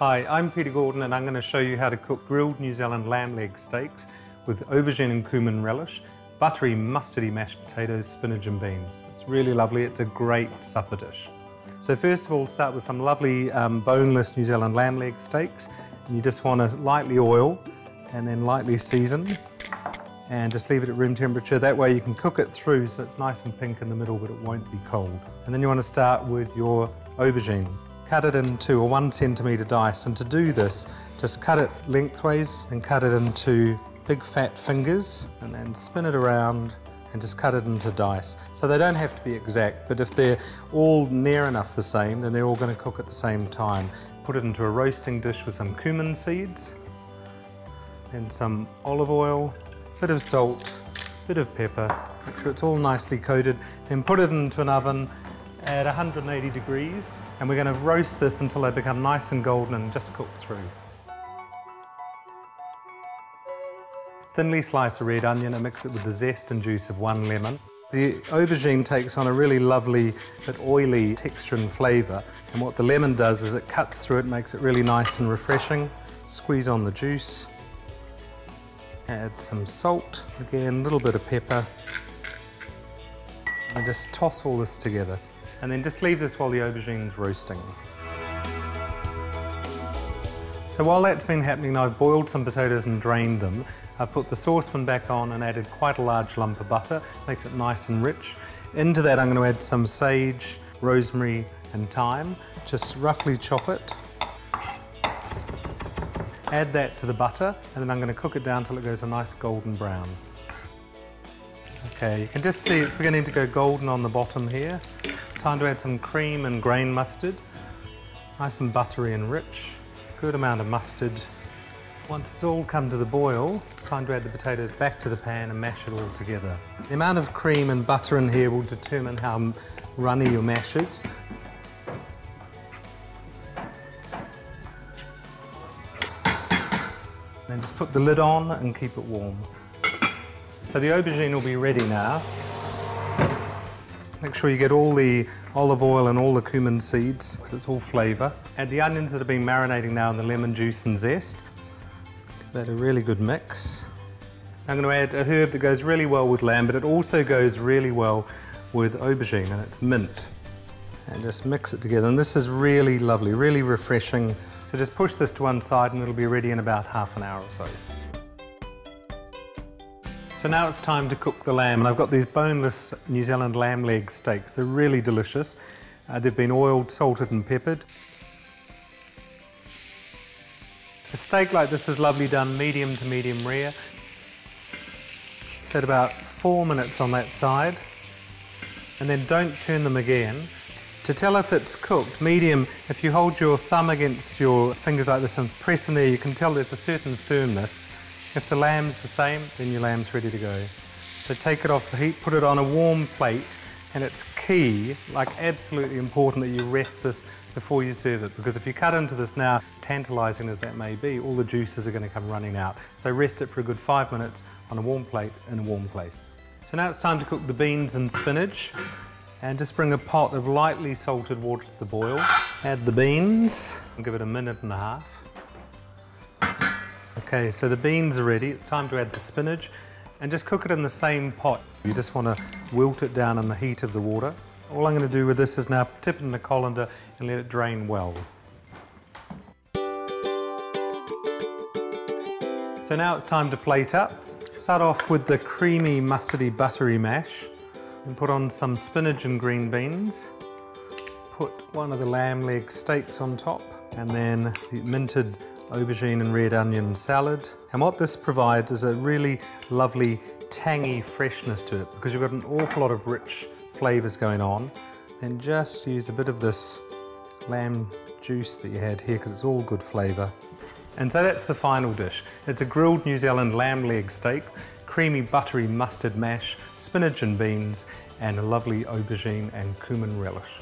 Hi, I'm Peter Gordon and I'm going to show you how to cook grilled New Zealand lamb leg steaks with aubergine and cumin relish, buttery mustardy mashed potatoes, spinach and beans. It's really lovely, it's a great supper dish. So first of all, start with some lovely boneless New Zealand lamb leg steaks. And you just want to lightly oil and then lightly season and just leave it at room temperature. That way you can cook it through so it's nice and pink in the middle but it won't be cold. And then you want to start with your aubergine. Cut it into a 1 centimetre dice, and to do this, just cut it lengthways and cut it into big fat fingers and then spin it around and just cut it into dice. So they don't have to be exact, but if they're all near enough the same, then they're all going to cook at the same time. Put it into a roasting dish with some cumin seeds and some olive oil, a bit of salt, a bit of pepper, make sure it's all nicely coated, then put it into an oven at 180 degrees, and we're going to roast this until they become nice and golden and just cook through. Thinly slice a red onion and mix it with the zest and juice of 1 lemon. The aubergine takes on a really lovely but oily texture and flavour, and what the lemon does is it cuts through it, makes it really nice and refreshing. Squeeze on the juice, add some salt, again a little bit of pepper, and just toss all this together. And then just leave this while the aubergine's roasting. So while that's been happening, I've boiled some potatoes and drained them. I've put the saucepan back on and added quite a large lump of butter, makes it nice and rich. Into that I'm going to add some sage, rosemary and thyme. Just roughly chop it. Add that to the butter, and then I'm going to cook it down till it goes a nice golden brown. Okay, you can just see it's beginning to go golden on the bottom here. Time to add some cream and grain mustard. Nice and buttery and rich. Good amount of mustard. Once it's all come to the boil, time to add the potatoes back to the pan and mash it all together. The amount of cream and butter in here will determine how runny your mash is. Then just put the lid on and keep it warm. So the aubergine will be ready now. Make sure you get all the olive oil and all the cumin seeds, because it's all flavour. Add the onions that have been marinating now in the lemon juice and zest. Give that a really good mix. I'm going to add a herb that goes really well with lamb, but it also goes really well with aubergine, and it's mint. And just mix it together, and this is really lovely, really refreshing. So just push this to one side and it'll be ready in about half an hour or so. So now it's time to cook the lamb, and I've got these boneless New Zealand lamb leg steaks. They're really delicious. They've been oiled, salted and peppered. A steak like this is lovely done medium to medium rare. Set about 4 minutes on that side, and then don't turn them again. To tell if it's cooked, medium, if you hold your thumb against your fingers like this and press in there, you can tell there's a certain firmness. If the lamb's the same, then your lamb's ready to go. So take it off the heat, put it on a warm plate, and it's key, like absolutely important, that you rest this before you serve it, because if you cut into this now, tantalising as that may be, all the juices are going to come running out. So rest it for a good 5 minutes on a warm plate in a warm place. So now it's time to cook the beans and spinach, and just bring a pot of lightly salted water to the boil. Add the beans and give it a minute and a half. Okay, so the beans are ready. It's time to add the spinach and just cook it in the same pot. You just want to wilt it down in the heat of the water. All I'm going to do with this is now tip it in a colander and let it drain well. So now it's time to plate up. Start off with the creamy, mustardy, buttery mash and put on some spinach and green beans. Put one of the lamb leg steaks on top, and then the minted aubergine and red onion salad. And what this provides is a really lovely tangy freshness to it, because you've got an awful lot of rich flavours going on. Then just use a bit of this lamb juice that you had here, because it's all good flavour. And so that's the final dish. It's a grilled New Zealand lamb leg steak, creamy buttery mustard mash, spinach and beans, and a lovely aubergine and cumin relish.